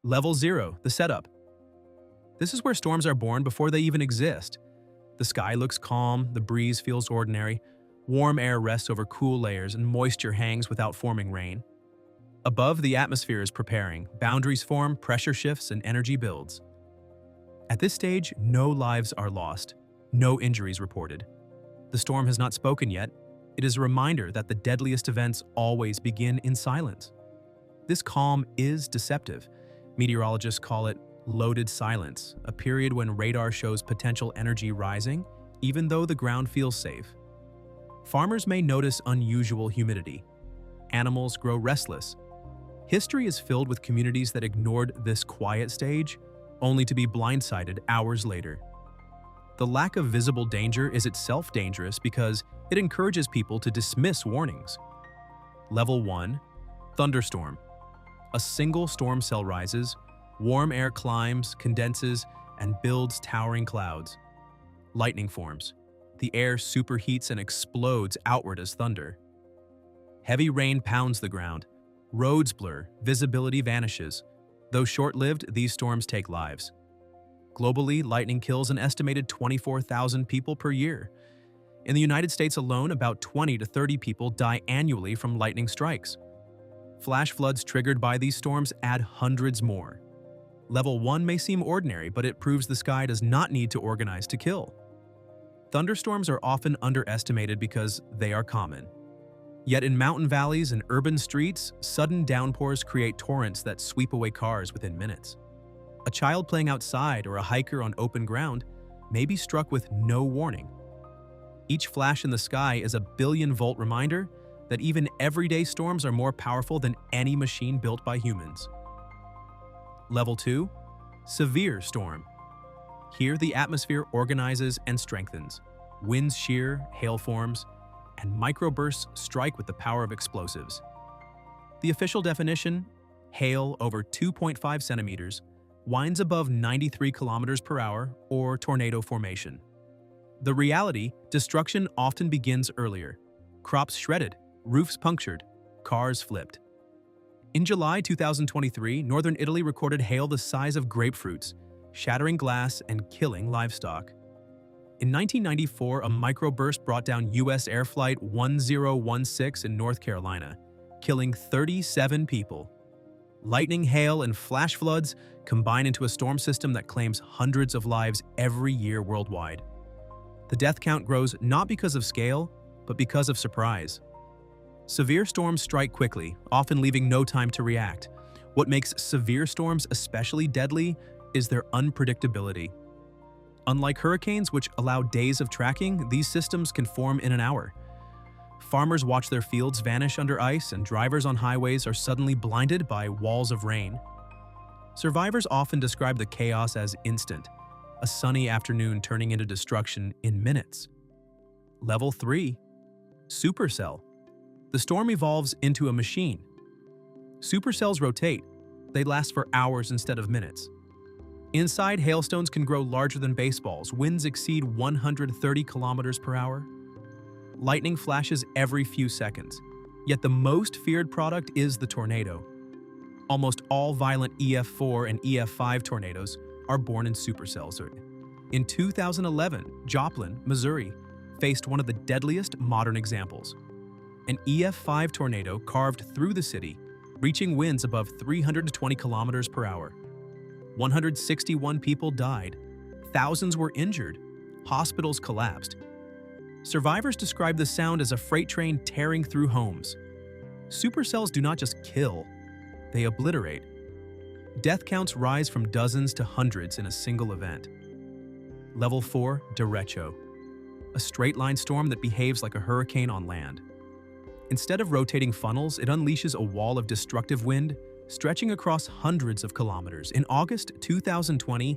Level 0, the setup. This is where storms are born before they even exist. The sky looks calm, the breeze feels ordinary, warm air rests over cool layers, and moisture hangs without forming rain. Above, the atmosphere is preparing, boundaries form, pressure shifts, and energy builds. At this stage, no lives are lost, no injuries reported. The storm has not spoken yet. It is a reminder that the deadliest events always begin in silence. This calm is deceptive. Meteorologists call it loaded silence, a period when radar shows potential energy rising, even though the ground feels safe. Farmers may notice unusual humidity. Animals grow restless. History is filled with communities that ignored this quiet stage, only to be blindsided hours later. The lack of visible danger is itself dangerous because it encourages people to dismiss warnings. Level 1, thunderstorm. A single storm cell rises, warm air climbs, condenses, and builds towering clouds. Lightning forms. The air superheats and explodes outward as thunder. Heavy rain pounds the ground. Roads blur, visibility vanishes. Though short-lived, these storms take lives. Globally, lightning kills an estimated 24,000 people per year. In the United States alone, about 20 to 30 people die annually from lightning strikes. Flash floods triggered by these storms add hundreds more. Level 1 may seem ordinary, but it proves the sky does not need to organize to kill. Thunderstorms are often underestimated because they are common. Yet in mountain valleys and urban streets, sudden downpours create torrents that sweep away cars within minutes. A child playing outside or a hiker on open ground may be struck with no warning. Each flash in the sky is a billion-volt reminder that even everyday storms are more powerful than any machine built by humans. Level 2, severe storm. Here, the atmosphere organizes and strengthens. Winds shear, hail forms, and microbursts strike with the power of explosives. The official definition, hail over 2.5 centimeters, winds above 93 kilometers per hour, or tornado formation. The reality, destruction often begins earlier. Crops shredded, roofs punctured, cars flipped. In July 2023, northern Italy recorded hail the size of grapefruits, shattering glass and killing livestock. In 1994, a microburst brought down U.S. Air Flight 1016 in North Carolina, killing 37 people. Lightning, hail, and flash floods combine into a storm system that claims hundreds of lives every year worldwide. The death count grows not because of scale, but because of surprise. Severe storms strike quickly, often leaving no time to react. What makes severe storms especially deadly is their unpredictability. Unlike hurricanes, which allow days of tracking, these systems can form in an hour. Farmers watch their fields vanish under ice, and drivers on highways are suddenly blinded by walls of rain. Survivors often describe the chaos as instant, a sunny afternoon turning into destruction in minutes. Level 3, supercell. The storm evolves into a machine. Supercells rotate. They last for hours instead of minutes. Inside, hailstones can grow larger than baseballs. Winds exceed 130 kilometers per hour. Lightning flashes every few seconds. Yet the most feared product is the tornado. Almost all violent EF4 and EF5 tornadoes are born in supercells. In 2011, Joplin, Missouri, faced one of the deadliest modern examples. An EF5 tornado carved through the city, reaching winds above 320 kilometers per hour. 161 people died. Thousands were injured. Hospitals collapsed. Survivors describe the sound as a freight train tearing through homes. Supercells do not just kill, they obliterate. Death counts rise from dozens to hundreds in a single event. Level 4, derecho. A straight-line storm that behaves like a hurricane on land. Instead of rotating funnels, it unleashes a wall of destructive wind, stretching across hundreds of kilometers. In August 2020,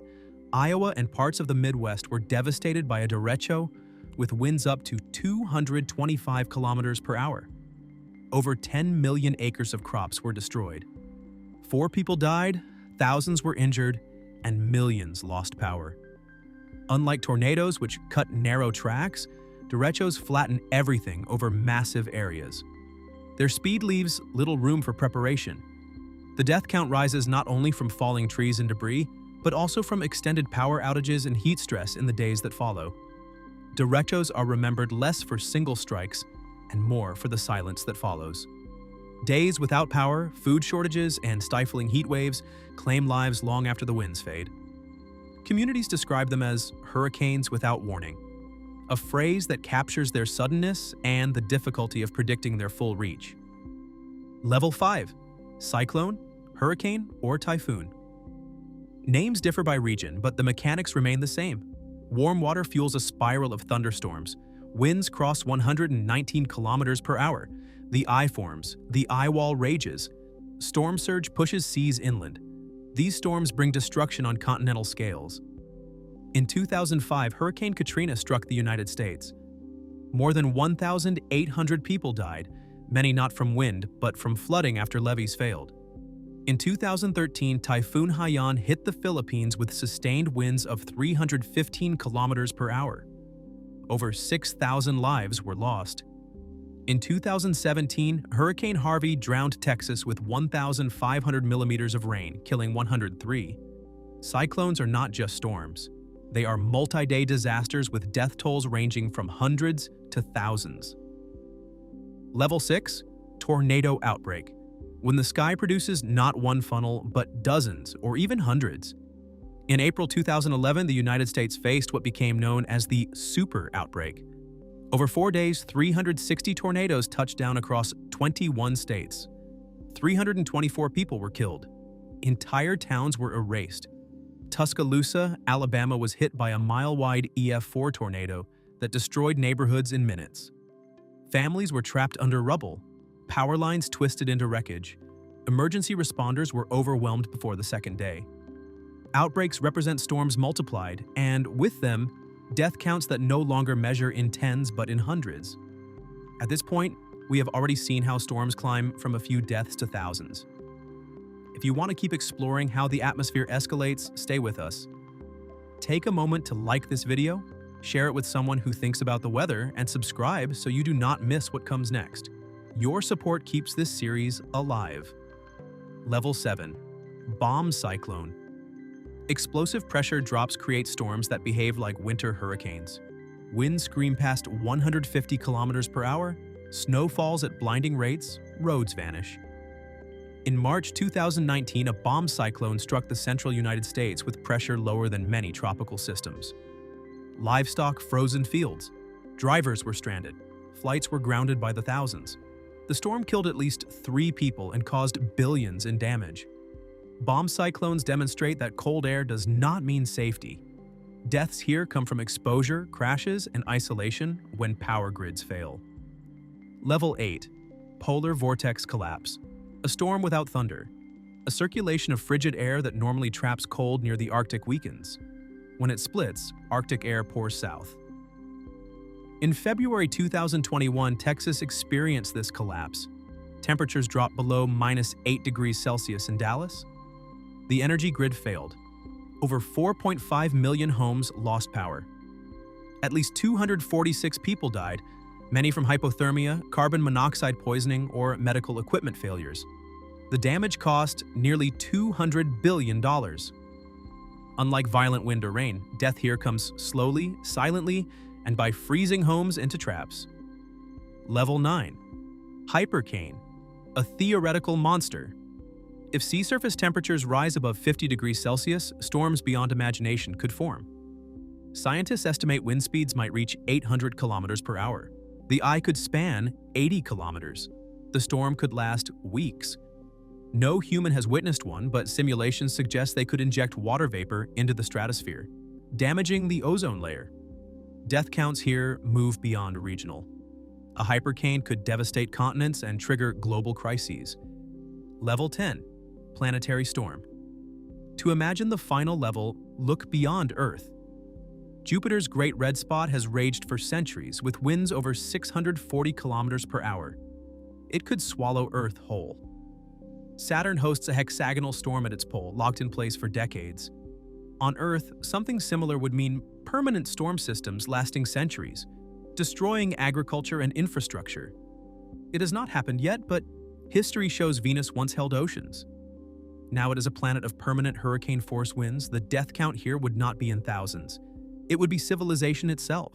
Iowa and parts of the Midwest were devastated by a derecho with winds up to 225 kilometers per hour. Over 10 million acres of crops were destroyed. 4 people died, thousands were injured, and millions lost power. Unlike tornadoes, which cut narrow tracks, derechos flatten everything over massive areas. Their speed leaves little room for preparation. The death count rises not only from falling trees and debris, but also from extended power outages and heat stress in the days that follow. Derechos are remembered less for single strikes and more for the silence that follows. Days without power, food shortages, and stifling heat waves claim lives long after the winds fade. Communities describe them as hurricanes without warning, a phrase that captures their suddenness and the difficulty of predicting their full reach. Level 5: cyclone, hurricane, or typhoon. Names differ by region, but the mechanics remain the same. Warm water fuels a spiral of thunderstorms. Winds cross 119 kilometers per hour. The eye forms, the eye wall rages. Storm surge pushes seas inland. These storms bring destruction on continental scales. In 2005, Hurricane Katrina struck the United States. More than 1,800 people died, many not from wind, but from flooding after levees failed. In 2013, Typhoon Haiyan hit the Philippines with sustained winds of 315 kilometers per hour. Over 6,000 lives were lost. In 2017, Hurricane Harvey drowned Texas with 1,500 millimeters of rain, killing 103. Cyclones are not just storms. They are multi-day disasters with death tolls ranging from hundreds to thousands. Level 6: tornado outbreak. When the sky produces not one funnel, but dozens or even hundreds. In April 2011, the United States faced what became known as the super outbreak. Over 4 days, 360 tornadoes touched down across 21 states. 324 people were killed. Entire towns were erased. Tuscaloosa, Alabama was hit by a mile-wide EF4 tornado that destroyed neighborhoods in minutes. Families were trapped under rubble. Power lines twisted into wreckage. Emergency responders were overwhelmed before the second day. Outbreaks represent storms multiplied, and with them, death counts that no longer measure in tens but in hundreds. At this point, we have already seen how storms climb from a few deaths to thousands. If you want to keep exploring how the atmosphere escalates, stay with us. Take a moment to like this video, share it with someone who thinks about the weather, and subscribe so you do not miss what comes next. Your support keeps this series alive. Level 7: bomb cyclone. Explosive pressure drops create storms that behave like winter hurricanes. Winds scream past 150 kilometers per hour, snow falls at blinding rates, roads vanish. In March 2019, a bomb cyclone struck the central United States with pressure lower than many tropical systems. Livestock froze in fields. Drivers were stranded. Flights were grounded by the thousands. The storm killed at least 3 people and caused billions in damage. Bomb cyclones demonstrate that cold air does not mean safety. Deaths here come from exposure, crashes, and isolation when power grids fail. Level 8: polar vortex collapse. A storm without thunder. A circulation of frigid air that normally traps cold near the Arctic weakens. When it splits, Arctic air pours south. In February 2021, Texas experienced this collapse. Temperatures dropped below -8 degrees Celsius in Dallas. The energy grid failed. Over 4.5 million homes lost power. At least 246 people died, many from hypothermia, carbon monoxide poisoning, or medical equipment failures. The damage cost nearly $200 billion. Unlike violent wind or rain, death here comes slowly, silently, and by freezing homes into traps. Level 9: hypercane, a theoretical monster. If sea surface temperatures rise above 50 degrees Celsius, storms beyond imagination could form. Scientists estimate wind speeds might reach 800 kilometers per hour. The eye could span 80 kilometers. The storm could last weeks. No human has witnessed one, but simulations suggest they could inject water vapor into the stratosphere, damaging the ozone layer. Death counts here move beyond regional. A hypercane could devastate continents and trigger global crises. Level 10: planetary storm. To imagine the final level, look beyond Earth. Jupiter's Great Red Spot has raged for centuries with winds over 640 kilometers per hour. It could swallow Earth whole. Saturn hosts a hexagonal storm at its pole, locked in place for decades. On Earth, something similar would mean permanent storm systems lasting centuries, destroying agriculture and infrastructure. It has not happened yet, but history shows Venus once held oceans. Now it is a planet of permanent hurricane force winds. The death count here would not be in thousands. It would be civilization itself.